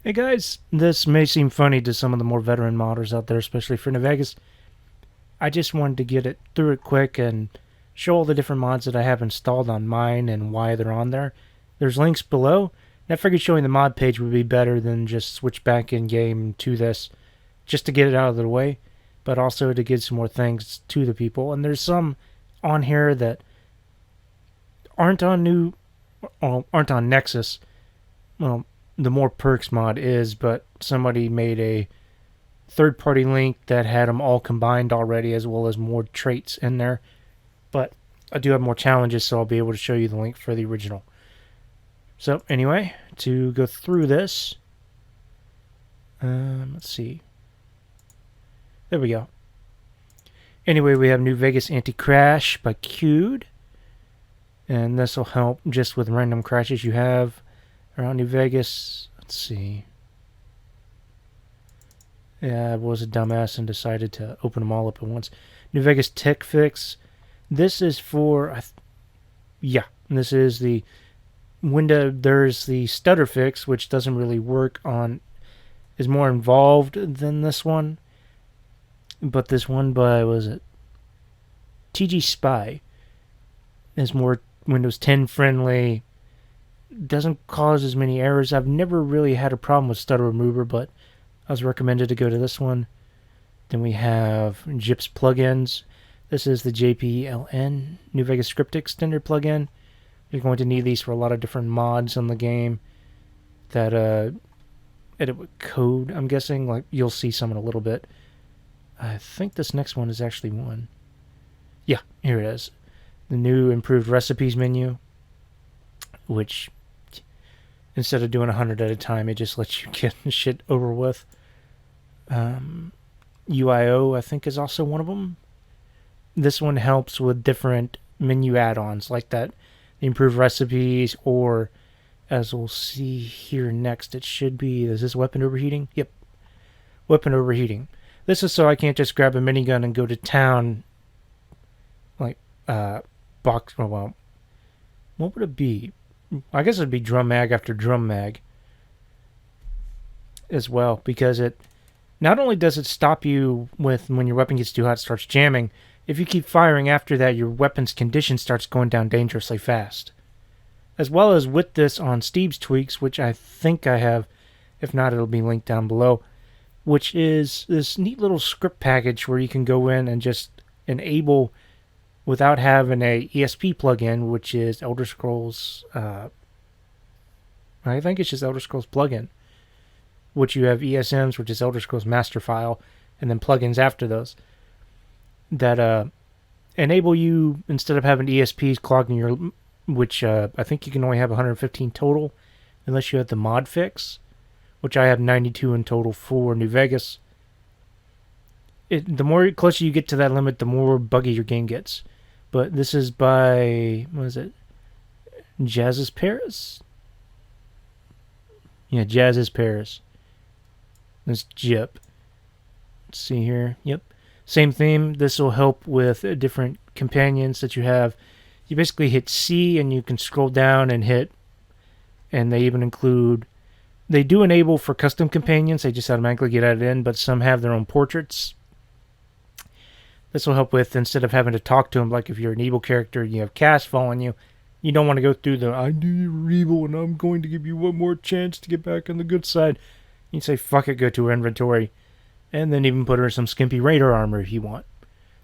Hey guys, this may seem funny to some of the more veteran modders out there, especially for New Vegas. I just wanted to get it through it quick and show all the different mods that I have installed on mine and why they're on there. There's links below. And I figured showing the mod page would be better than just switch back in game to this, just to get it out of the way, but also to give some more things to the people. And there's some on here that aren't on aren't on Nexus. Well, the more perks mod is, but somebody made a third party link that had them all combined already, as well as more traits in there. But I do have more challenges, so I'll be able to show you the link for the original. So, anyway, to go through this, let's see. There we go. Anyway, we have New Vegas Anti Crash by Q'd, and this will help just with random crashes you have around New Vegas. Let's see. Yeah, I was a dumbass and decided to open them all up at once. New Vegas Tech Fix. This is for, this is the window. There's the stutter fix, which doesn't really work on, is more involved than this one. But this one by, was it TG Spy, is more Windows 10 friendly. Doesn't cause as many errors. I've never really had a problem with stutter remover, but I was recommended to go to this one. Then we have JIP's plugins. This is the JPLN New Vegas Script Extender plugin. You're going to need these for a lot of different mods on the game that edit with code, I'm guessing. Like, you'll see some in a little bit. I think this next one is actually one. Yeah, here it is. The new improved recipes menu, which instead of doing 100 at a time, it just lets you get shit over with. UIO, I think, is also one of them. This one helps with different menu add-ons like that, the improved recipes, or as we'll see here next, it should be, is this weapon overheating? Yep, weapon overheating. This is so I can't just grab a minigun and go to town, like, box, well, what would it be? I guess it'd be drum mag after drum mag as well, because it not only does it stop you with when your weapon gets too hot, it starts jamming. If you keep firing after that, your weapon's condition starts going down dangerously fast. As well as with this on Steve's tweaks, which I think I have, if not, it'll be linked down below, which is this neat little script package where you can go in and just enable, without having a ESP plugin, which is Elder Scrolls, I think it's just Elder Scrolls plugin, which you have ESMs, which is Elder Scrolls master file, and then plugins after those that enable you, instead of having ESPs clogging your, which I think you can only have 115 total unless you have the mod fix, which I have 92 in total for New Vegas. The more closer you get to that limit, the more buggy your game gets. But this is by, what is it? Jazz's Paris? Yeah, Jazz's Paris. That's JIP. Let's see here. Yep. Same theme. This will help with different companions that you have. You basically hit C and you can scroll down and hit, and they even include, they do enable for custom companions. They just automatically get added in, but some have their own portraits. This will help with, instead of having to talk to them, like if you're an evil character and you have Cass following you, you don't want to go through the, I knew you were evil and I'm going to give you one more chance to get back on the good side. You can say, fuck it, go to her inventory, and then even put her in some skimpy raider armor if you want.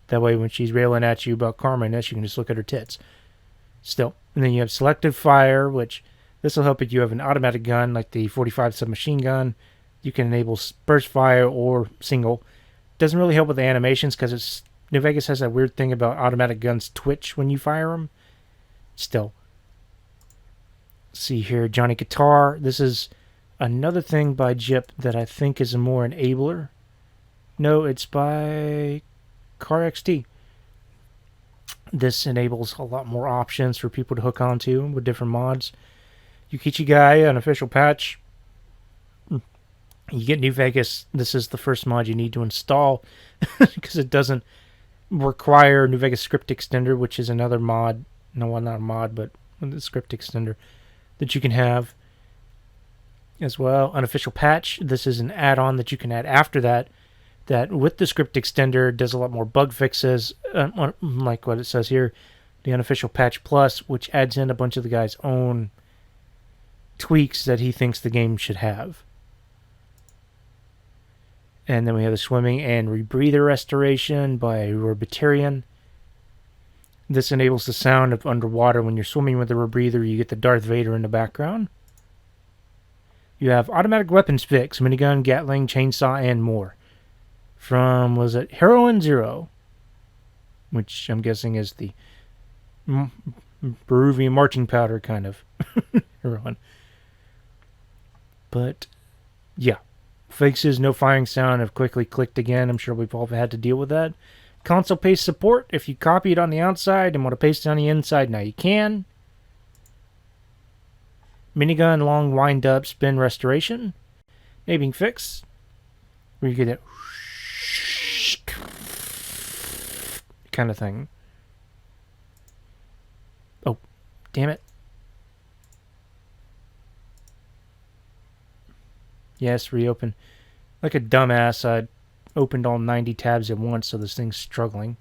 That way when she's railing at you about Carmen-ness, you can just look at her tits. Still. And then you have selective fire, which this will help if you have an automatic gun like the 45 submachine gun. You can enable burst fire or single. Doesn't really help with the animations because it's, New Vegas has that weird thing about automatic guns twitch when you fire them. Still. Let's see here, Johnny Guitar. This is another thing by JIP that I think is a more enabler. No, it's by CarXT. This enables a lot more options for people to hook onto with different mods. Yukichi Guy, an official patch. You get New Vegas. This is the first mod you need to install because it doesn't require New Vegas Script Extender, which is another mod. No, well, not a mod, but the script extender that you can have. as well. Unofficial patch. This is an add-on that you can add after that. That with the script extender does a lot more bug fixes, like what it says here. The unofficial patch plus, which adds in a bunch of the guy's own tweaks that he thinks the game should have. And then we have the swimming and rebreather restoration by Rorbitarian. This enables the sound of underwater. When you're swimming with the rebreather, you get the Darth Vader in the background. You have automatic weapons fix, minigun, Gatling, chainsaw, and more. From, was it Heroine Zero? Which I'm guessing is the Peruvian marching powder kind of heroine. But, yeah. Fixes, no firing sound, have quickly clicked again. I'm sure we've all had to deal with that. Console paste support. If you copy it on the outside and want to paste it on the inside, now you can. Minigun long wind up spin restoration. Naming fix. Where you get that kind of thing. Oh, damn it. Yes, reopen. Like a dumbass, I opened all 90 tabs at once, so this thing's struggling.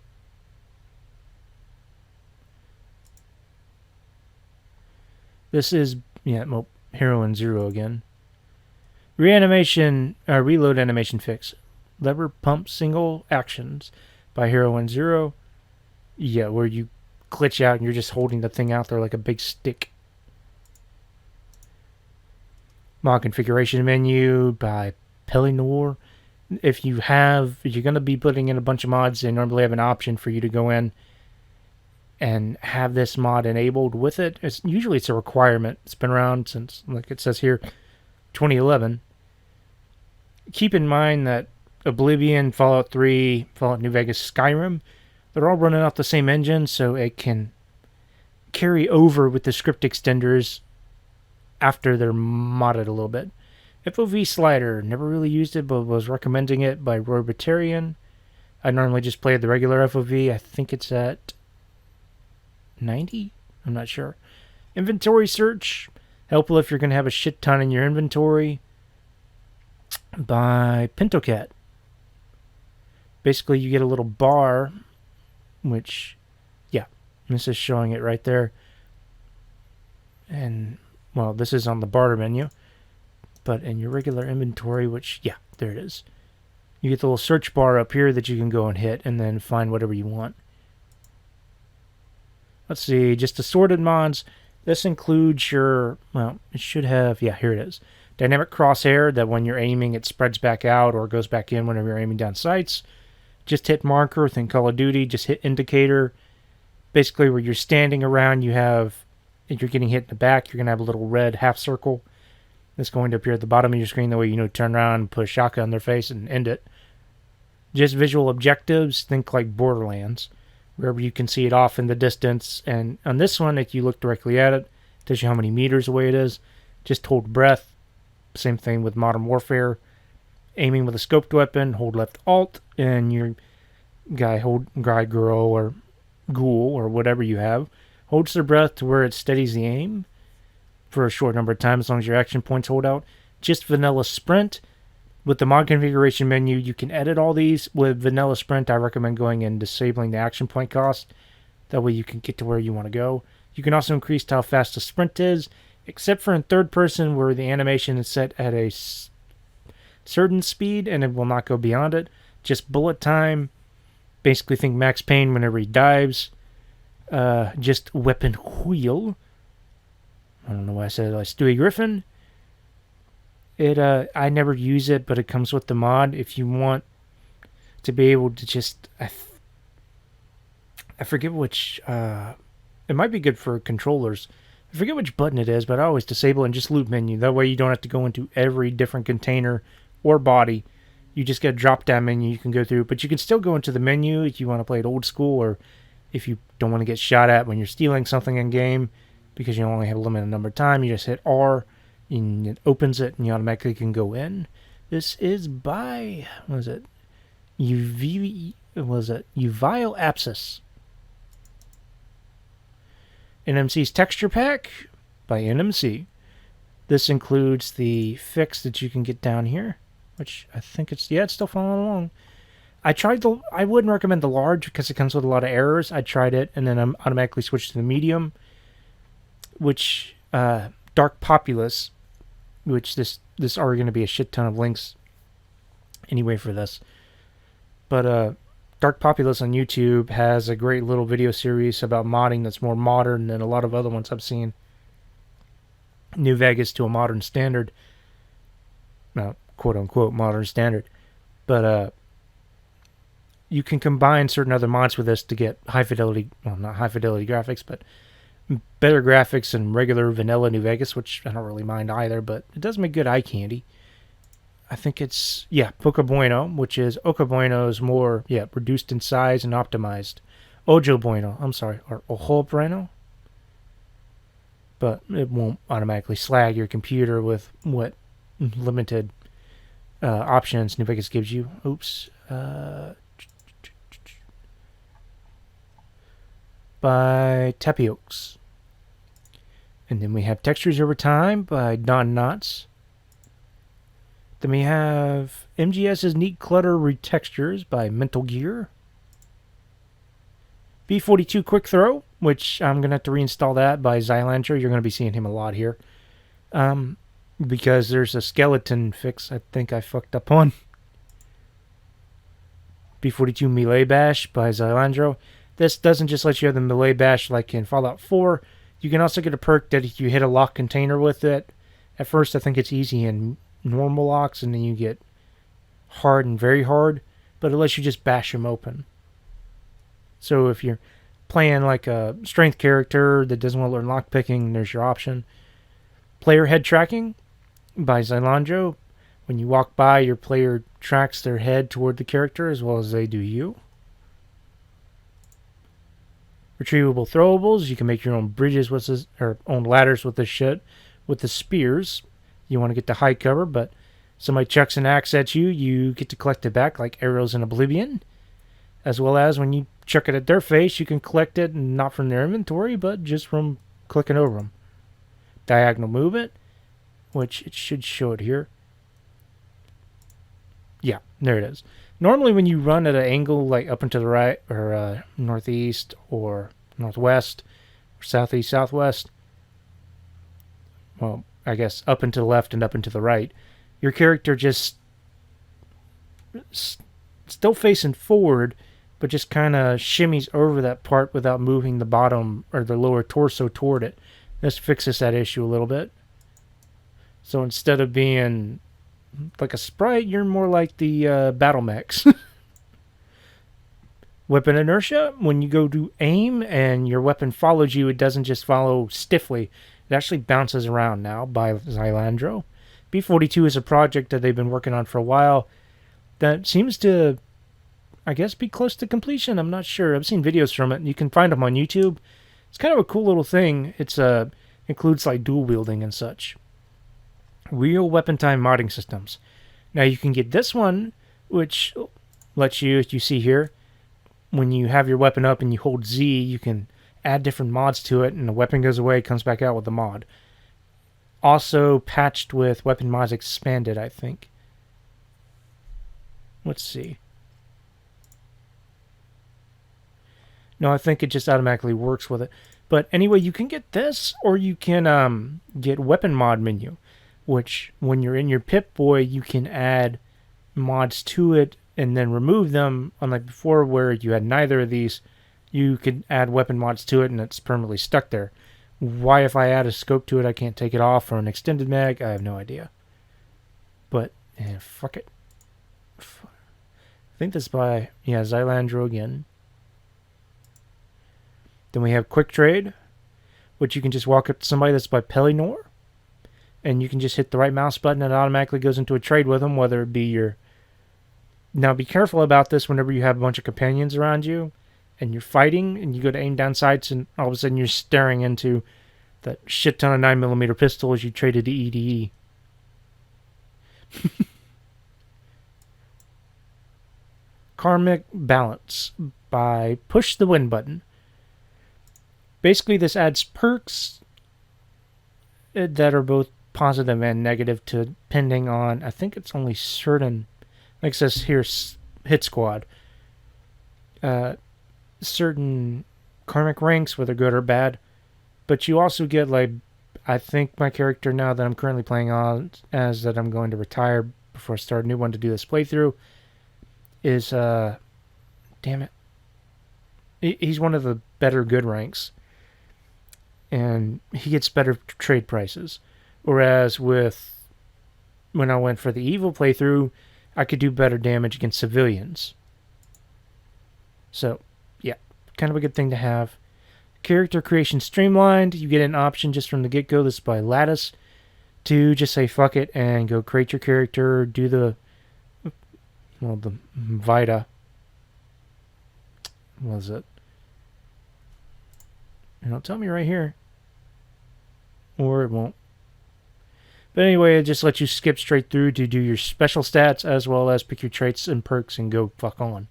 This is, Heroine Zero again. Reload animation fix. Lever pump single actions by Heroine Zero. Yeah, where you glitch out and you're just holding the thing out there like a big stick. Mod configuration menu by Pelinor. If you're going to be putting in a bunch of mods, they normally have an option for you to go in and have this mod enabled with it. Usually it's a requirement. It's been around since, like it says here, 2011. Keep in mind that Oblivion, Fallout 3, Fallout New Vegas, Skyrim, they're all running off the same engine, so it can carry over with the script extenders after they're modded a little bit. FOV slider, never really used it, but was recommending it by Rorbitarian. I normally just play the regular FOV. I think it's at 90? I'm not sure. Inventory search, helpful if you're going to have a shit ton in your inventory, by PintoCat. Basically, you get a little bar, which, yeah, this is showing it right there. And, well, this is on the barter menu. But in your regular inventory, which, yeah, there it is. You get the little search bar up here that you can go and hit and then find whatever you want. Let's see, just assorted mods. This includes your, well, it should have, yeah, here it is. Dynamic crosshair, that when you're aiming, it spreads back out or goes back in whenever you're aiming down sights. Just hit marker, think Call of Duty, just hit indicator. Basically, where you're standing around, if you're getting hit in the back, you're going to have a little red half circle that's going to appear at the bottom of your screen. That way, turn around and put a shotgun in their face and end it. Just visual objectives, think like Borderlands, wherever you can see it off in the distance. And on this one, if you look directly at it, it tells you how many meters away it is. Just hold breath. Same thing with Modern Warfare. Aiming with a scoped weapon, hold left alt, and your guy, girl, or ghoul, or whatever you have, holds their breath to where it steadies the aim for a short number of times, as long as your action points hold out. Just vanilla sprint. With the mod configuration menu, you can edit all these. With vanilla sprint, I recommend going and disabling the action point cost. That way you can get to where you want to go. You can also increase how fast the sprint is, except for in third person where the animation is set at a certain speed and it will not go beyond it. Just bullet time. Basically think Max Payne whenever he dives. Just weapon wheel. I don't know why I said it like Stewie Griffin. I never use it, but it comes with the mod. If you want to be able to just, I forget which, it might be good for controllers. I forget which button it is, but I always disable it and just loop menu. That way you don't have to go into every different container or body. You just get a drop down menu you can go through, but you can still go into the menu if you want to play it old school, or if you don't want to get shot at when you're stealing something in game because you only have a limited number of time. You just hit R and it opens it and you automatically can go in. This is by, Uvile Apsis. NMC's texture pack by NMC. This includes the fix that you can get down here, which I think it's still following along. I wouldn't recommend the large because it comes with a lot of errors. I tried it and then I'm automatically switched to the medium, which Dark Populace, which this are going to be a shit ton of links anyway for this. But Dark Populace on YouTube has a great little video series about modding that's more modern than a lot of other ones I've seen. New Vegas to a modern standard, quote unquote modern standard, but you can combine certain other mods with this to get high fidelity, well, not high fidelity graphics, but better graphics than regular vanilla New Vegas, which I don't really mind either, but it does make good eye candy. I think it's, Poco Bueno, which is Oco Bueno's more, reduced in size and optimized. Ojo Bueno, I'm sorry, or Ojo Bueno. But it won't automatically slag your computer with what limited options New Vegas gives you. Oops. By Tapiox. And then we have Textures Over Time by Don Knotts. Then we have MGS's Neat Clutter Retextures by Mental Gear. B42 Quick Throw, which I'm going to have to reinstall that by Xylander. You're going to be seeing him a lot here. Because there's a skeleton fix I think I fucked up on. B42 Melee Bash by Xylandro. This doesn't just let you have the Melee Bash like in Fallout 4. You can also get a perk that if you hit a lock container with it, at first I think it's easy in normal locks, and then you get hard and very hard, but it lets you just bash them open. So if you're playing like a strength character that doesn't want to learn lockpicking, there's your option. Player Head Tracking by Xylandro. When you walk by, your player tracks their head toward the character as well as they do you. Retrievable throwables. You can make your own bridges with this, or own ladders with this shit. With the spears, you want to get the high cover, but somebody chucks an axe at you, you get to collect it back like arrows in Oblivion. As well as when you chuck it at their face, you can collect it not from their inventory, but just from clicking over them. Diagonal movement, which it should show it here. Yeah, there it is. Normally when you run at an angle like up and to the right, or northeast, or northwest, or southeast, southwest, well, I guess up and to the left and up and to the right, your character just still facing forward, but just kind of shimmies over that part without moving the bottom or the lower torso toward it. This fixes that issue a little bit. So instead of being like a sprite, you're more like the battle mechs. Weapon inertia. When you go to aim and your weapon follows you, it doesn't just follow stiffly. It actually bounces around now by Xylandro. B42 is a project that they've been working on for a while that seems to, I guess, be close to completion. I'm not sure. I've seen videos from it, and you can find them on YouTube. It's kind of a cool little thing. It's includes like dual wielding and such. Real weapon time modding systems. Now you can get this one, which lets you, as you see here, when you have your weapon up and you hold Z, you can add different mods to it, and the weapon goes away, it comes back out with the mod. Also patched with Weapon Mods Expanded, I think. Let's see. No, I think it just automatically works with it. But anyway, you can get this, or you can get Weapon Mod menu, which when you're in your Pip-Boy, you can add mods to it and then remove them, unlike before where you had neither of these. You could add weapon mods to it and it's permanently stuck there. Why, if I add a scope to it, I can't take it off, or an extended mag, I have no idea. But, fuck it. I think this is by, Xylandro again. Then we have Quick Trade, which you can just walk up to somebody. That's by Pelinor. And you can just hit the right mouse button and it automatically goes into a trade with them, whether it be your... Now be careful about this whenever you have a bunch of companions around you and you're fighting and you go to aim down sights and all of a sudden you're staring into that shit ton of 9mm pistol as you traded to EDE. Karmic Balance by Push the Win button. Basically this adds perks that are both positive and negative to depending on, I think it's only certain, like it says here, hit squad, certain karmic ranks, whether good or bad. But you also get, like, I think my character now that I'm currently playing on, as that I'm going to retire before I start a new one to do this playthrough, is, damn it. He's one of the better good ranks. And he gets better trade prices. Whereas when I went for the evil playthrough, I could do better damage against civilians. So, yeah, kind of a good thing to have. Character creation streamlined. You get an option just from the get-go. This is by Lattice. To just say fuck it and go create your character. Do the Vita. What was it? It'll tell me right here. Or it won't. But anyway, it just lets you skip straight through to do your special stats as well as pick your traits and perks and go fuck on.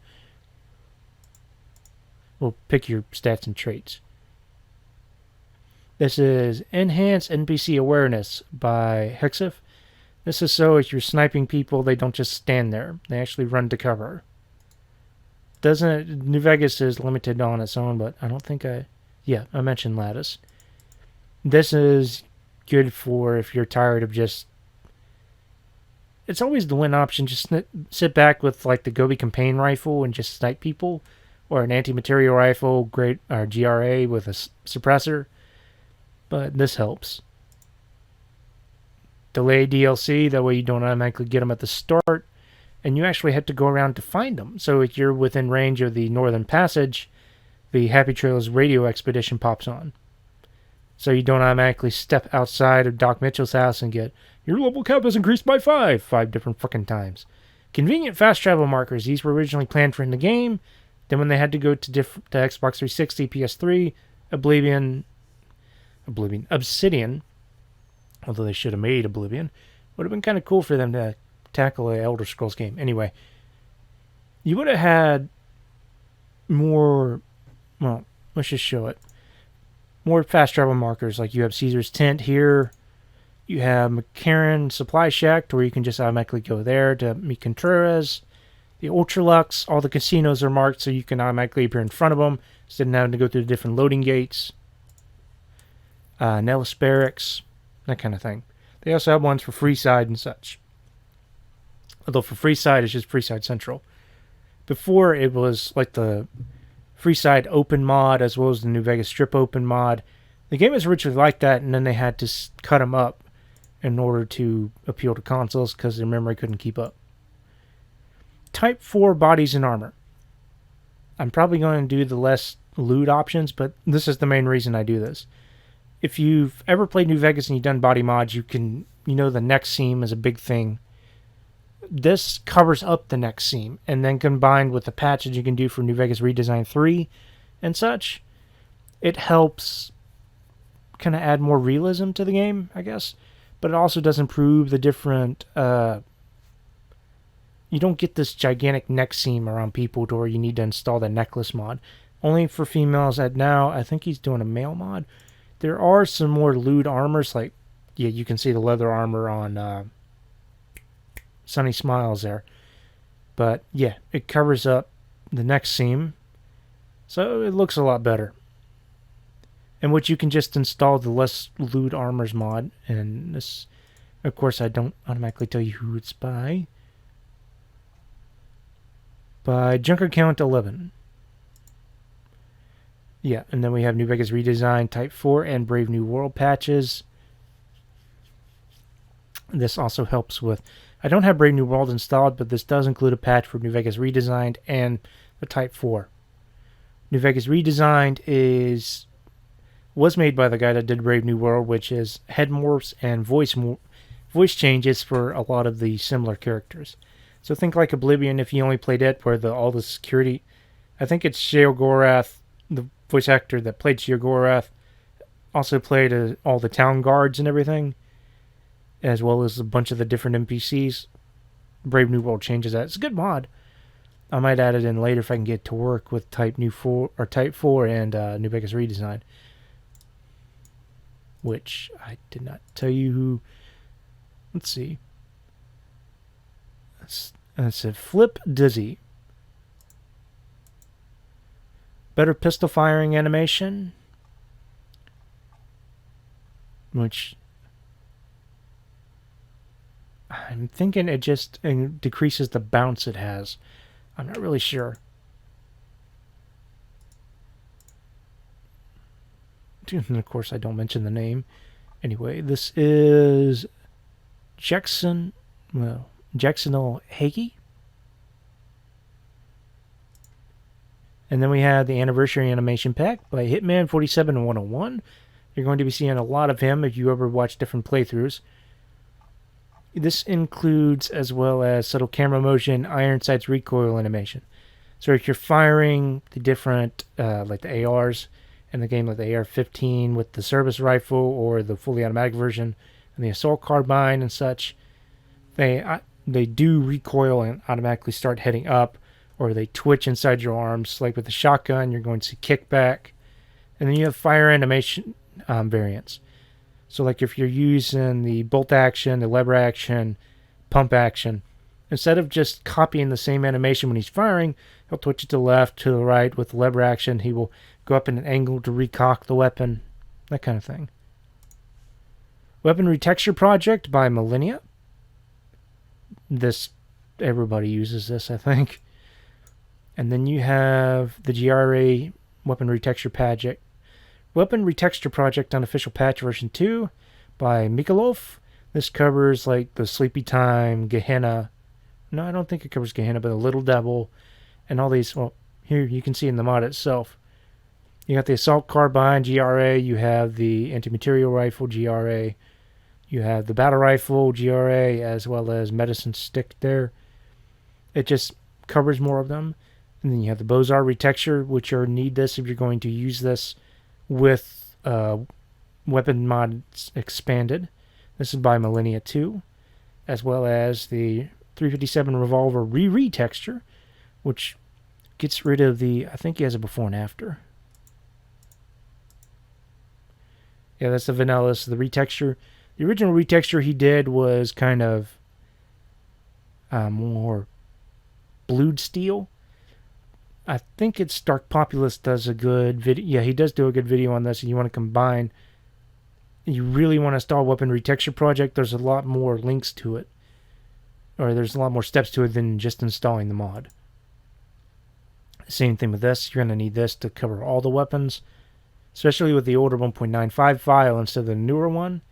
Well, pick your stats and traits. This is Enhance NPC Awareness by Hexif. This is so if you're sniping people, they don't just stand there. They actually run to cover. New Vegas is limited on its own, but I don't think I mentioned Lattice. This is good for if you're tired of just... It's always the win option. Just sit back with like the Gobi campaign rifle and just snipe people. Or an anti-material rifle, or GRA with a suppressor. But this helps. Delay DLC, that way you don't automatically get them at the start. And you actually have to go around to find them. So if you're within range of the Northern Passage, the Happy Trails radio expedition pops on. So you don't automatically step outside of Doc Mitchell's house and get, your level cap has increased by 5 different fucking times. Convenient fast travel markers. These were originally planned for in the game. Then when they had to go to Xbox 360, PS3, Obsidian, although they should have made Oblivion, would have been kind of cool for them to tackle an Elder Scrolls game. Anyway, you would have had more, well, let's just show it. More fast travel markers, like you have Caesar's Tent here. You have McCarran Supply Shack, where you can just automatically go there to meet Contreras. The Ultralux, all the casinos are marked so you can automatically appear in front of them instead of having to go through the different loading gates. Nellis Barracks, that kind of thing. They also have ones for Freeside and such. Although for Freeside, it's just Freeside Central. Before, it was like the Freeside Open mod as well as the New Vegas Strip Open mod. The game was originally like that, and then they had to cut them up in order to appeal to consoles because their memory couldn't keep up. Type 4 bodies and armor. I'm probably going to do the less loot options, but this is the main reason I do this. If you've ever played New Vegas and you've done body mods, you know the neck seam is a big thing. This covers up the neck seam, and then combined with the patches you can do for New Vegas Redesign 3 and such, it helps kind of add more realism to the game, I guess. But it also does improve the different... you don't get this gigantic neck seam around people to where you need to install the necklace mod. Only for females at now. I think he's doing a male mod. There are some more lewd armors, like, yeah, you can see the leather armor on Sunny Smiles there. But, yeah, it covers up the neck seam, so it looks a lot better. And which you can just install the less lewd armors mod, and this, of course, I don't automatically tell you who it's by. By Junker Count 11. Yeah, and then we have New Vegas Redesign Type 4 and Brave New World patches. This also helps with... I don't have Brave New World installed, but this does include a patch for New Vegas Redesigned and the Type 4. New Vegas Redesigned was made by the guy that did Brave New World, which is head morphs and voice changes for a lot of the similar characters. So think like Oblivion if you only played it, where all the security... I think it's Sheogorath, the voice actor that played Sheogorath, also played all the town guards and everything, as well as a bunch of the different NPCs. Brave New World changes that. It's a good mod. I might add it in later if I can get to work with Type 4 and New Vegas Redesign. Which I did not tell you who Let's see. It said flip dizzy. Better pistol firing animation. Which I'm thinking it just decreases the bounce it has. I'm not really sure. And of course, I don't mention the name. Anyway, this is Jackson Hagee. And then we have the anniversary animation pack by Hitman 47101. You're going to be seeing a lot of him if you ever watch different playthroughs. This includes as well as subtle camera motion, iron sights recoil animation. So if you're firing the different, like the ARs in the game, like the AR-15 with the service rifle or the fully automatic version, and the assault carbine and such, they do recoil and automatically start heading up, or they twitch inside your arms. Like with the shotgun, you're going to see kickback. And then you have fire animation variants. So like if you're using the bolt action, the lever action, pump action, instead of just copying the same animation when he's firing, he'll twitch it to the left, to the right. With the lever action, he will go up in an angle to recock the weapon, that kind of thing. Weapon Retexture Project by Millennia. Everybody uses this, I think. And then you have the GRA Weapon Retexture Project. Weapon Retexture Project Unofficial Patch Version 2 by Mikolov. This covers like the Sleepy Time, Gehenna. No, I don't think it covers Gehenna, but the Little Devil and all these. Well, here you can see in the mod itself. You got the Assault Carbine, GRA. You have the Anti-Material Rifle, GRA. You have the Battle Rifle, GRA, as well as Medicine Stick there. It just covers more of them. And then you have the Bozar Retexture, which you'll need this if you're going to use this with Weapon Mods Expanded. This is by Millennia 2. As well as the 357 Revolver Retexture, which gets rid of the... I think he has a before and after. Yeah, that's the vanilla. This is the retexture. The original retexture he did was kind of more blued steel. I think it's Dark Populist does a good video. Yeah, he does do a good video on this. And you want to combine. You really want to install Weapon Retexture Project. There's a lot more links to it. Or there's a lot more steps to it than just installing the mod. Same thing with this. You're going to need this to cover all the weapons. Especially with the older 1.95 file instead of the newer one.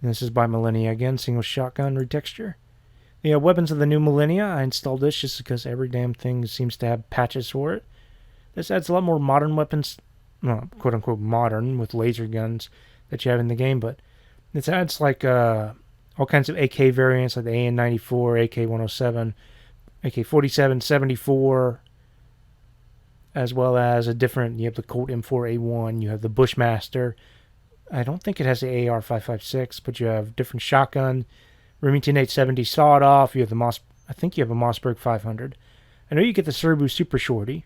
And this is by Millennia again. Single shotgun retexture. Yeah, weapons of the new Millennia. I installed this just because every damn thing seems to have patches for it. This adds a lot more modern weapons, well, quote unquote modern, with laser guns that you have in the game. But this adds like all kinds of AK variants, like the AN-94, AK-107, AK-47, 74, as well as a different. You have the Colt M4A1. You have the Bushmaster. I don't think it has the AR-556, but you have different shotgun. Remington 870 sawed off. You have the I think you have a Mossberg 500. I know you get the Serbu Super Shorty,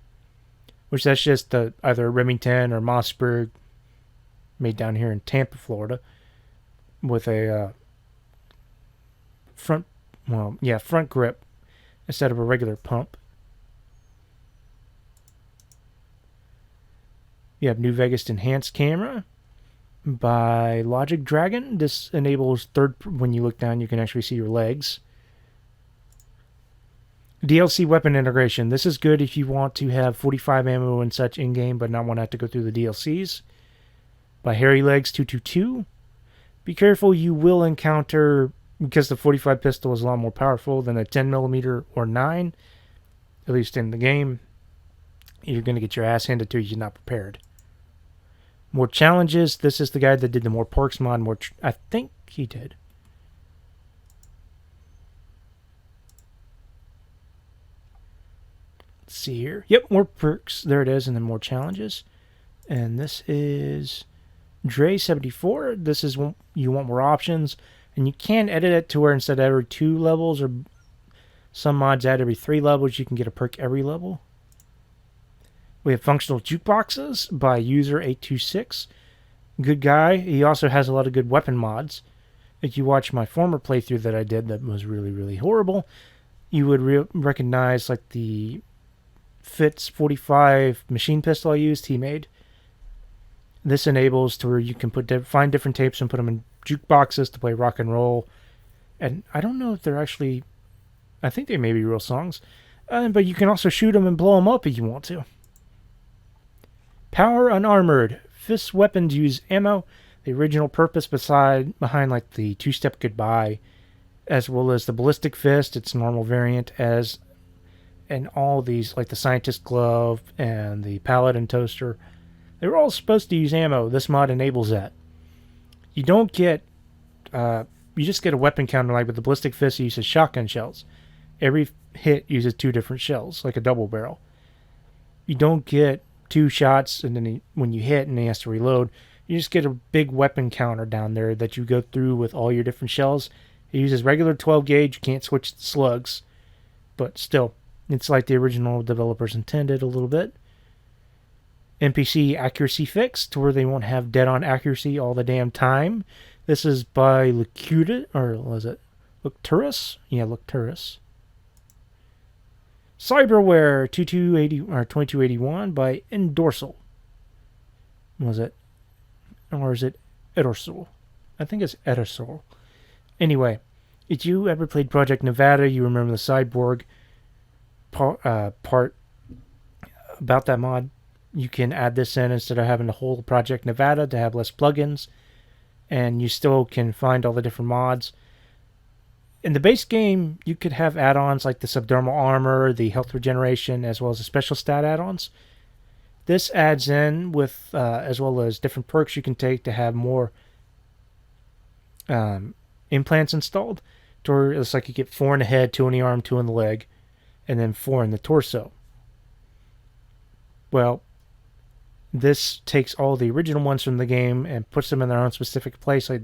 which that's just either a Remington or Mossberg made down here in Tampa, Florida, with a front grip instead of a regular pump. You have New Vegas Enhanced Camera by Logic Dragon. This enables when you look down, you can actually see your legs. DLC weapon integration. This is good if you want to have 45 ammo and such in-game, but not want to have to go through the DLCs. By Hairy Legs 222. Be careful, you will encounter, because the 45 pistol is a lot more powerful than a 10mm or 9, at least in the game, you're going to get your ass handed to you if you're not prepared. More challenges. This is the guy that did the More Perks mod. I think he did. Let's see here. Yep, more perks. There it is. And then more challenges. And this is Dre74. This is when you want more options. And you can edit it to where instead of every 2 levels, or some mods add every 3 levels, you can get a perk every level. We have Functional Jukeboxes by User826. Good guy. He also has a lot of good weapon mods. if you watch my former playthrough that I did that was really, really horrible, you would recognize like the Fitz 45 machine pistol I used, he made. This enables to where you can find different tapes and put them in jukeboxes to play rock and roll. And I don't know if they're actually, I think they may be real songs. But you can also shoot them and blow them up if you want to. Power Unarmored. Fist weapons use ammo. The original purpose behind like the two-step goodbye, as well as the ballistic fist, its normal variant, and all these like the scientist glove and the paladin toaster. They were all supposed to use ammo. This mod enables that. You don't get, you just get a weapon counter like with the ballistic fist. It uses shotgun shells. Every hit uses 2 different shells, like a double barrel. You don't get 2 shots and then when you hit and he has to reload, you just get a big weapon counter down there that you go through with all your different shells. It uses regular 12 gauge. You can't switch the slugs, but still, it's like the original developers intended a little bit. NPC accuracy fix to where they won't have dead-on accuracy all the damn time. This is by Lucuta, or was it Lucturus? Yeah, Lucturus. Cyberware 2281 by Endorsal. Was it? Or is it Edorsal? I think it's Edorsal. Anyway, if you ever played Project Nevada, you remember the cyborg part about that mod. You can add this in instead of having to hold Project Nevada to have less plugins, and you still can find all the different mods. In the base game, you could have add-ons like the subdermal armor, the health regeneration, as well as the special stat add-ons. This adds in with, as well as different perks you can take to have more implants installed. It's like you get 4 in the head, 2 in the arm, 2 in the leg, and then 4 in the torso. Well, this takes all the original ones from the game and puts them in their own specific place. I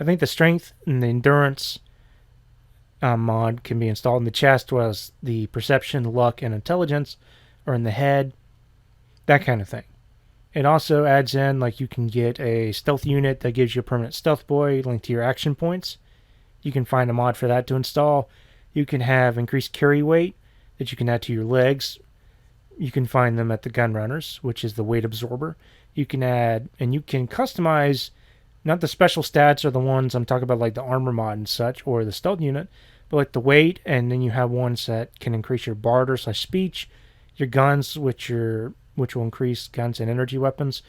think the strength and the endurance mod can be installed in the chest, whereas the perception, luck, and intelligence are in the head. That kind of thing. It also adds in, like, you can get a stealth unit that gives you a permanent stealth boy linked to your action points. You can find a mod for that to install. You can have increased carry weight that you can add to your legs. You can find them at the gun runners, which is the weight absorber. You can add, and you can customize, not the special stats or the ones I'm talking about, like the armor mod and such, or the stealth unit, but like the weight, and then you have ones that can increase your barter/speech, your guns, which will increase guns and energy weapons.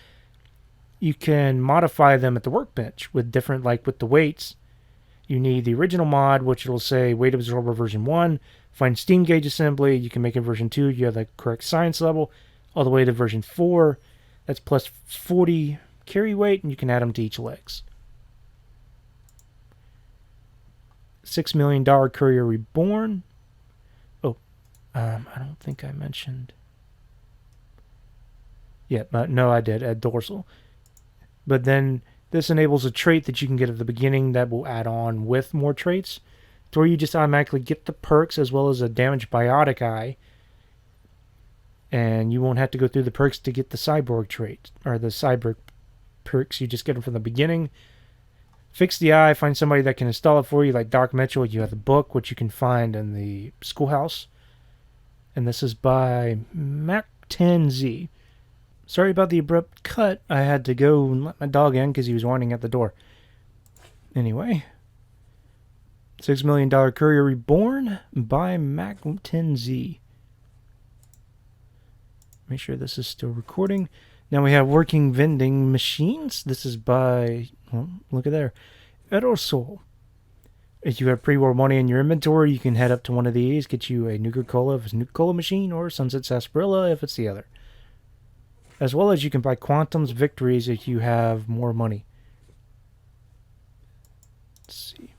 You can modify them at the workbench with different, like with the weights. You need the original mod, which will say weight absorber version 1. Find steam gauge assembly. You can make it version 2. You have the correct science level. All the way to version 4. That's plus 40 carry weight, and you can add them to each legs. $6 Million Courier Reborn. Oh, I don't think I mentioned. Yeah, no, I did. Add dorsal. But then this enables a trait that you can get at the beginning that will add on with more traits, to where you just automatically get the perks as well as a damaged biotic eye, and you won't have to go through the perks to get the cyborg trait, or the cyborg perks. You just get them from the beginning. Fix the eye, find somebody that can install it for you, like Doc Mitchell. You have the book, which you can find in the schoolhouse. And this is by Mac10Z. Sorry about the abrupt cut. I had to go and let my dog in because he was whining at the door. Anyway, $6 Million Courier Reborn by Mac10Z. Make sure this is still recording. Now we have Working Vending Machines. This is by, well, look at there, Edorsol. If you have pre-war money in your inventory, you can head up to one of these, get you a Nuka-Cola if it's a Nuka-Cola machine, or Sunset Sarsaparilla if it's the other. As well as you can buy Quantum's Victories if you have more money. Let's see.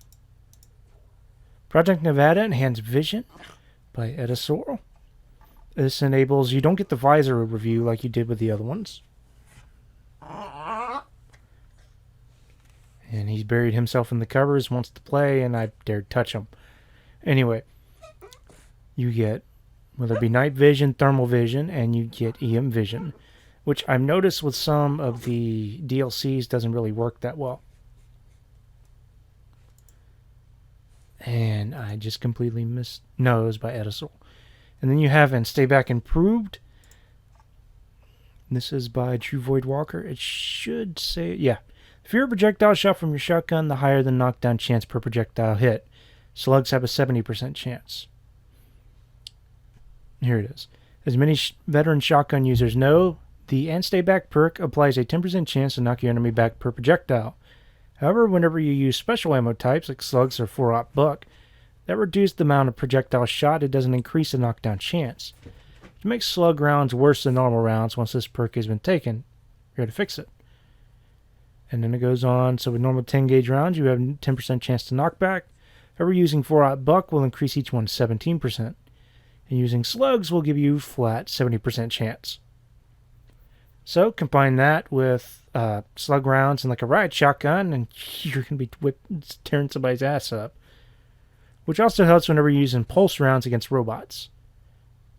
Project Nevada Enhanced Vision by Edorsol. This enables, you don't get the visor review like you did with the other ones. And he's buried himself in the covers, wants to play, and I dared touch him. Anyway, you get, whether it be night vision, thermal vision, and you get EM vision, which I've noticed with some of the DLCs doesn't really work that well. And I just completely missed. No, it was by Edisol. And then you have And Stay Back Improved. This is by True Void Walker. It should say, yeah. The fewer projectile shot from your shotgun, the higher the knockdown chance per projectile hit. Slugs have a 70% chance. Here it is. As many veteran shotgun users know, the And Stay Back perk applies a 10% chance to knock your enemy back per projectile. However, whenever you use special ammo types like slugs or 4-aught buck, that reduces the amount of projectile shot. It doesn't increase the knockdown chance. To make slug rounds worse than normal rounds once this perk has been taken, you're to fix it. And then it goes on. So with normal 10 gauge rounds, you have 10% chance to knock back. However, using 4-aught buck will increase each one 17%. And using slugs will give you flat 70% chance. So combine that with slug rounds and like a riot shotgun, and you're going to be tearing somebody's ass up. Which also helps whenever you're using pulse rounds against robots.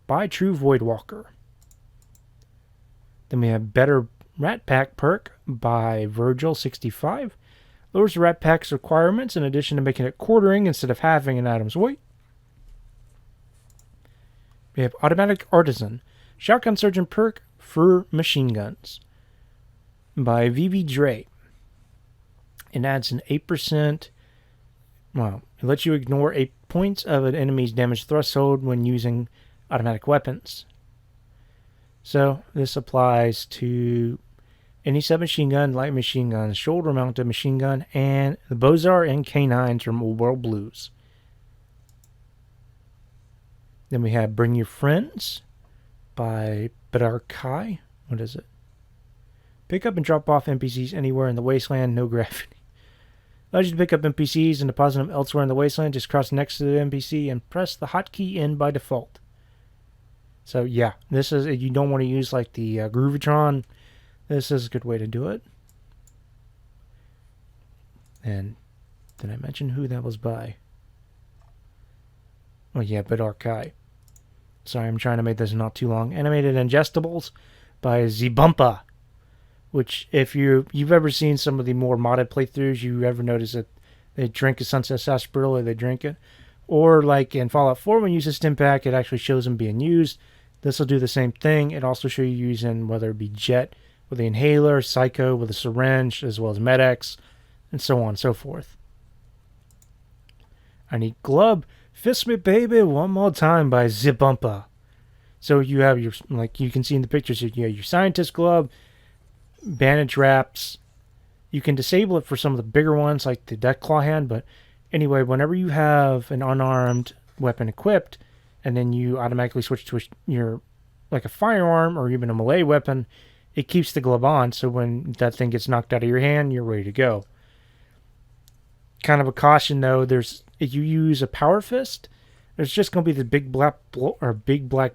By True Void Walker. Then we have Better Rat Pack perk by Virgil65. Lowers the Rat Pack's requirements in addition to making it quartering instead of halving an item's weight. We have Automatic Artisan. Shotgun Surgeon perk for machine guns. By VV Dre. It adds an 8%. Well, it lets you ignore 8 points of an enemy's damage threshold when using automatic weapons. So this applies to any submachine gun, light machine gun, shoulder mounted machine gun, and the Bozar and K9s from Old World Blues. Then we have Bring Your Friends by Bedar Kai. What is it? Pick up and drop off NPCs anywhere in the wasteland, no gravity. Allows you to pick up NPCs and deposit them elsewhere in the wasteland. Just cross next to the NPC and press the hotkey in by default. So yeah, this is, you don't want to use like the Groovitron. This is a good way to do it. And did I mention who that was by? Oh yeah, Bedar Kai. Sorry, I'm trying to make this not too long. Animated Ingestibles by Zbumpa. Which, if you've ever seen some of the more modded playthroughs, you ever notice that they drink a Sunset Sarsaparilla, they drink it. Or like in Fallout 4, when you use a stim pack, it actually shows them being used. This will do the same thing. It also shows you using whether it be Jet with the inhaler, Psycho with a syringe, as well as Med-X, and so on and so forth. I need Glub. Fist Me Baby One More Time by Zbumpa. So you have your, like you can see in the pictures, you have your Scientist Glove, bandage wraps. You can disable it for some of the bigger ones like the Deathclaw hand, but anyway, whenever you have an unarmed weapon equipped and then you automatically switch to your like a firearm or even a melee weapon, it keeps the glove on, so when that thing gets knocked out of your hand, you're ready to go. Kind of a caution though, if you use a power fist, there's just going to be the big black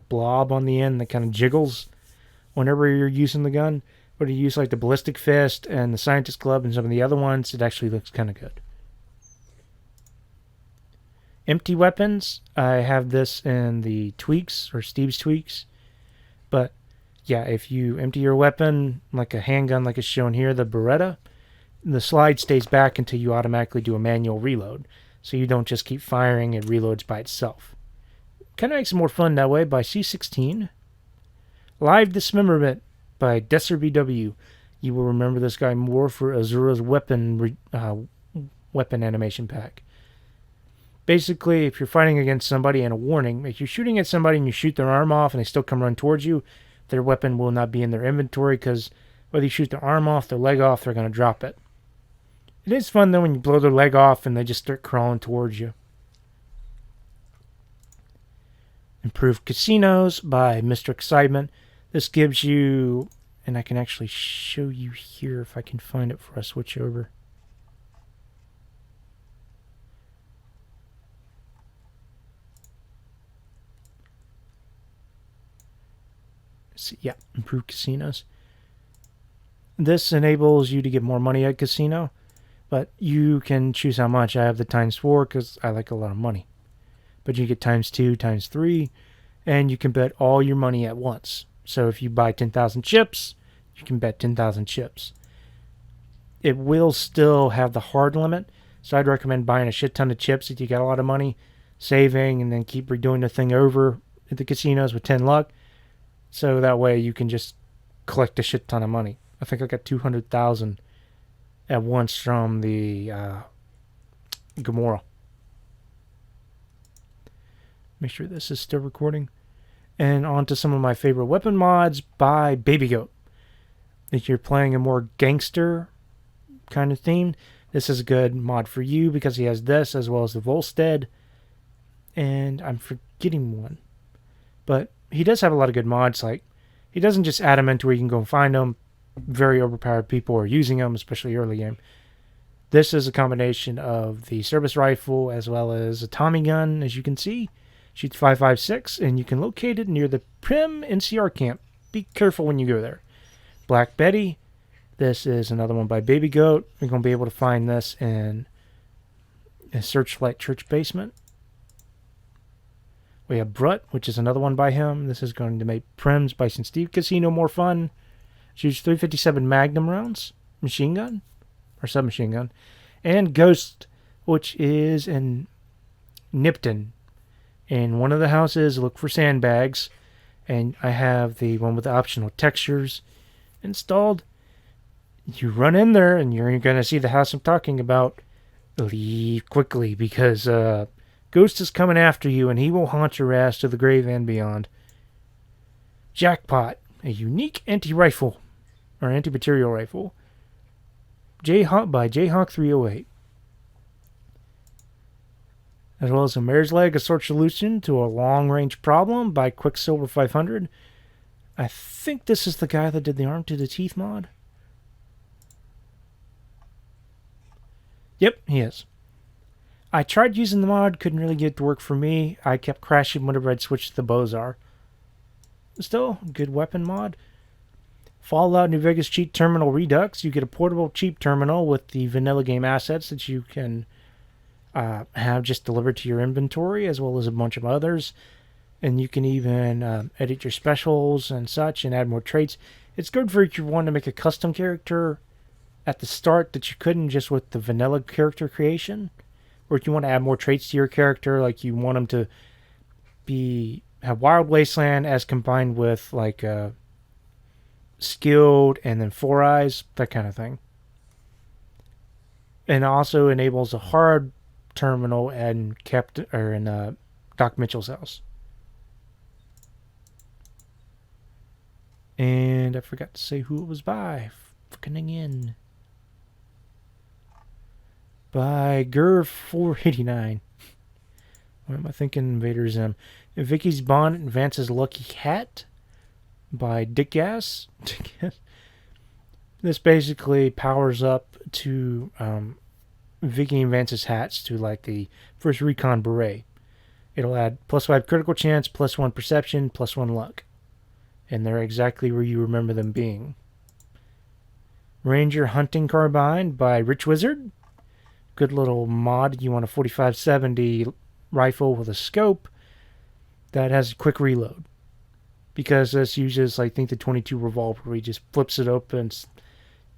blob on the end that kind of jiggles whenever you're using the gun. But you use like the ballistic fist and the Scientist Glove and some of the other ones, it actually looks kind of good. Empty weapons, I have this in the tweaks or Steve's tweaks. But yeah, if you empty your weapon like a handgun like it's shown here, the Beretta, the slide stays back until you automatically do a manual reload. So you don't just keep firing, it reloads by itself. Kind of makes it more fun that way. By C16. Live Dismemberment by Desser BW. You will remember this guy more for Azura's weapon animation pack. Basically, if you're fighting against somebody, and a warning, if you're shooting at somebody and you shoot their arm off and they still come run towards you, their weapon will not be in their inventory, because whether you shoot their arm off, their leg off, they're going to drop it. It is fun though when you blow their leg off and they just start crawling towards you. Improved Casinos by Mr. Excitement. This gives you, and I can actually show you here if I can find it for a switch over. See, yeah, improved casinos. This enables you to get more money at casino, but you can choose how much. I have the ×4 because I like a lot of money. But you get ×2, ×3, and you can bet all your money at once. So if you buy 10,000 chips, you can bet 10,000 chips. It will still have the hard limit, So I'd recommend buying a shit ton of chips if you got a lot of money, saving, and then keep redoing the thing over at the casinos with 10 luck. So that way you can just collect a shit ton of money. I think I got 200,000 at once from the Gamora. Make sure this is still recording. And on to some of my favorite weapon mods by Baby Goat. If you're playing a more gangster kind of theme, this is a good mod for you because he has this as well as the Volstead. And I'm forgetting one. But he does have a lot of good mods. Like, he doesn't just add them into where you can go and find them. Very overpowered people are using them, especially early game. This is a combination of the service rifle as well as a Tommy gun, as you can see. Shoots 5.56, and you can locate it near the Prim NCR camp. Be careful when you go there. Black Betty. This is another one by Baby Goat. You're going to be able to find this in a Searchlight Church basement. We have Brut, which is another one by him. This is going to make Prim's Bison Steve Casino more fun. Shoots 357 Magnum rounds. Machine gun. Or submachine gun. And Ghost, which is in Nipton. In one of the houses, look for sandbags. And I have the one with the optional textures installed. You run in there and you're going to see the house I'm talking about. Leave quickly because Ghost is coming after you and he will haunt your ass to the grave and beyond. Jackpot, a unique anti-rifle or anti-material rifle. Jayhawk by Jayhawk 308. As well as a Mare's Leg, a short solution to a long-range problem by Quicksilver 500. I think this is the guy that did the Arm to the Teeth mod. Yep, he is. I tried using the mod, couldn't really get it to work for me. I kept crashing whenever I'd switch to the Bozar. Still, good weapon mod. Fallout New Vegas Cheap Terminal Redux. You get a portable cheap terminal with the vanilla game assets that you can have just delivered to your inventory, as well as a bunch of others. And you can even edit your specials and such and add more traits. It's good for if you want to make a custom character at the start that you couldn't just with the vanilla character creation. Or if you want to add more traits to your character, like you want them to have Wild Wasteland as combined with like Skilled and then Four Eyes, that kind of thing. And also enables a hard terminal in Doc Mitchell's house. And I forgot to say who it was by. Fucking in. By Gur489. What am I thinking? Invader Zim. Vicky's Bonnet and Vance's Lucky Hat by Dick Gas. This basically powers up to Vicky and Vance's hats to like the first Recon Beret. It'll add +5 critical chance, +1 perception, +1 luck. And they're exactly where you remember them being. Ranger Hunting Carbine by Rich Wizard. Good little mod. You want a 4570 rifle with a scope that has a quick reload. Because this uses, I think, the 22 revolver where he just flips it open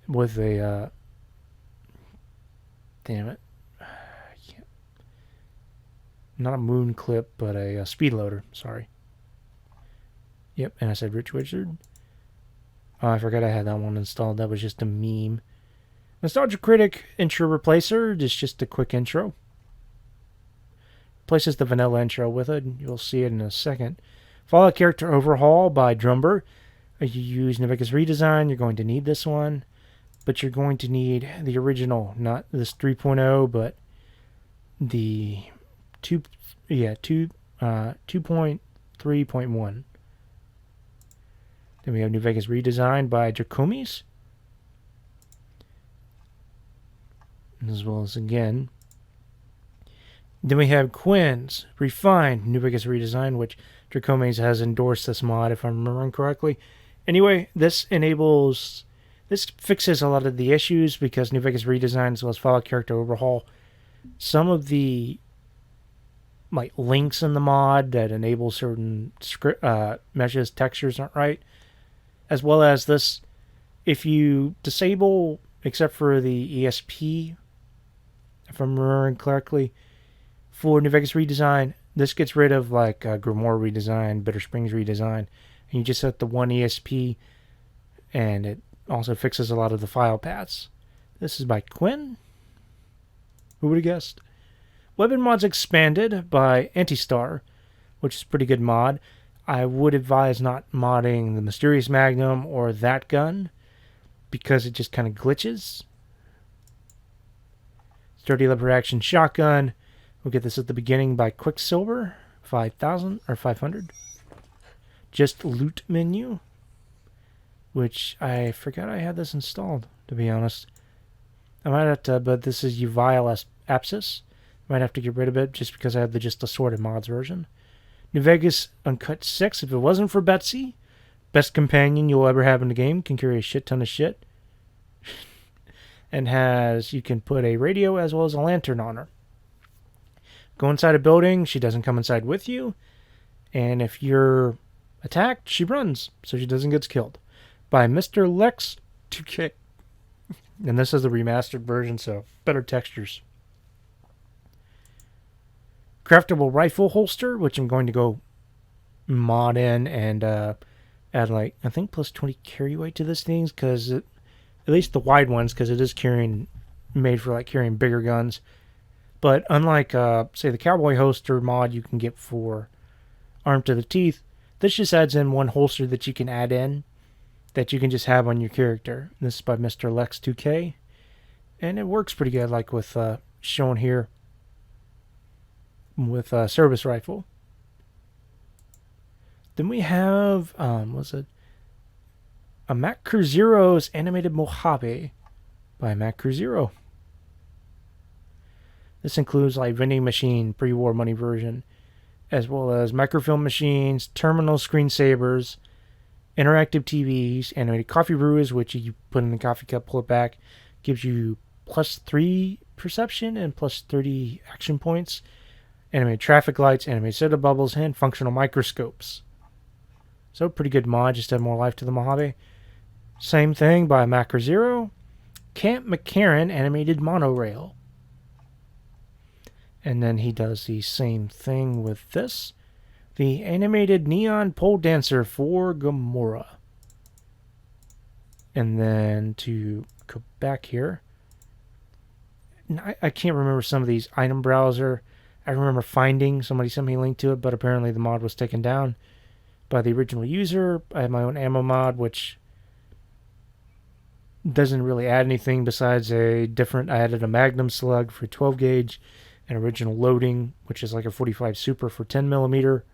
with a... damn it. Not a moon clip, but a speed loader. Sorry. Yep, and I said Rich Wizard. Oh, I forgot I had that one installed. That was just a meme. Nostalgia Critic Intro Replacer is just a quick intro. Replaces the vanilla intro with it. You'll see it in a second. Fallout Character Overhaul by Drumber. If you use New Vegas Redesign, you're going to need this one. But you're going to need the original, not this 3.0, but the 2.3.1. Then we have New Vegas Redesign by Jacomis. As well as again. Then we have Quinn's Refined New Vegas Redesign, which Dracomes has endorsed this mod, if I'm remembering correctly. Anyway, this fixes a lot of the issues because New Vegas Redesign, as well as Fallout Character Overhaul, some of the links in the mod that enable certain meshes, textures aren't right. As well as this, if you disable, except for the ESP if I'm remembering correctly, for New Vegas redesign. This gets rid of like Grimoire redesign, Bitter Springs redesign, and you just set the one ESP, and it also fixes a lot of the file paths. This is by Quinn. Who would have guessed? Weapon mods expanded by Antistar, which is a pretty good mod. I would advise not modding the Mysterious Magnum or that gun because it just kind of glitches. Sturdy lever action shotgun. We'll get this at the beginning by Quicksilver, 5,000 or 500. Just loot menu, which I forgot I had this installed, to be honest. I might have to, but this is Uvile Apsis. Might have to get rid of it just because I have the just assorted mods version. New Vegas Uncut 6. If it wasn't for Betsy, best companion you'll ever have in the game, can carry a shit ton of shit. And you can put a radio as well as a lantern on her. Go inside a building, she doesn't come inside with you. And if you're attacked, she runs, so she doesn't get killed. By Mr. Lex 2K. And this is the remastered version, so better textures. Craftable rifle holster, which I'm going to go mod in and add like, I think plus 20 carry weight to this thing, because at least the wide ones, because it is made for like carrying bigger guns. But unlike, say, the cowboy holster mod you can get for armed to the teeth, this just adds in one holster that you can add in that you can just have on your character. This is by Mr. Lex 2K, and it works pretty good, like with shown here with service rifle. Then we have was it a Mac Cruzero's animated Mojave by Mac Cruzero. This includes like vending machine pre-war money version, as well as microfilm machines, terminal screensavers, interactive TVs, animated coffee brewers, which you put in the coffee cup, pull it back, gives you +3 perception and +30 action points, animated traffic lights, animated soda bubbles, and functional microscopes. So pretty good mod, just add more life to the Mojave. Same thing by Macro Zero. Camp McCarran animated monorail. And then he does the same thing with this. The animated neon pole dancer for Gamora. And then to go back here. I can't remember some of these. Item browser. I remember finding, somebody sent me a link to it, but apparently the mod was taken down by the original user. I have my own ammo mod, which doesn't really add anything besides I added a Magnum slug for 12 gauge, an original loading, which is like a 45 Super for 10 millimeter,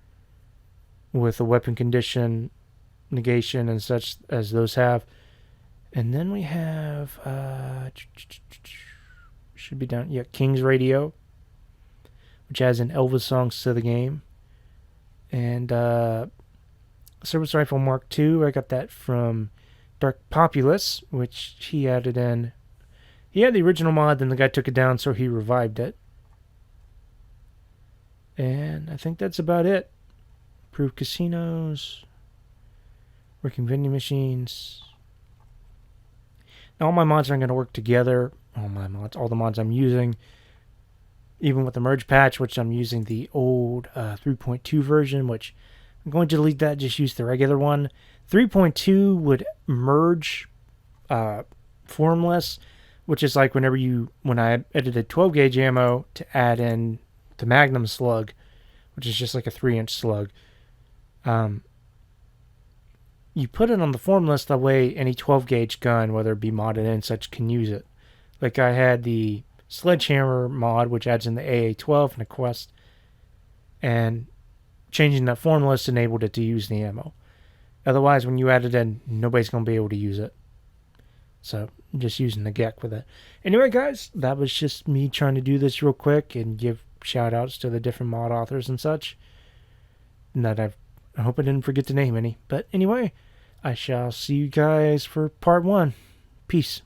with a weapon condition, negation, and such as those have. And then we have, should be down, yeah, King's Radio, which adds in Elvis songs to the game. And Service Rifle Mark II, I got that from Dark Populace, which he added in. He had the original mod, then the guy took it down, so he revived it. And I think that's about it. Improved casinos, working vending machines. Now all my mods aren't going to work together. All the mods I'm using, even with the merge patch, which I'm using the old 3.2 version, which I'm going to delete that, just use the regular one. 3.2 would merge formless, which is like when I edited 12 gauge ammo to add in the Magnum slug, which is just like a 3-inch slug. You put it on the formless, that way any 12 gauge gun, whether it be modded in such, can use it. Like I had the Sledgehammer mod, which adds in the AA-12 and a Quest, and changing that formless enabled it to use the ammo. Otherwise, when you add it in, nobody's going to be able to use it. So, I'm just using the GEC with it. Anyway, guys, that was just me trying to do this real quick and give shout-outs to the different mod authors and such. I hope I didn't forget to name any. But anyway, I shall see you guys for part 1. Peace.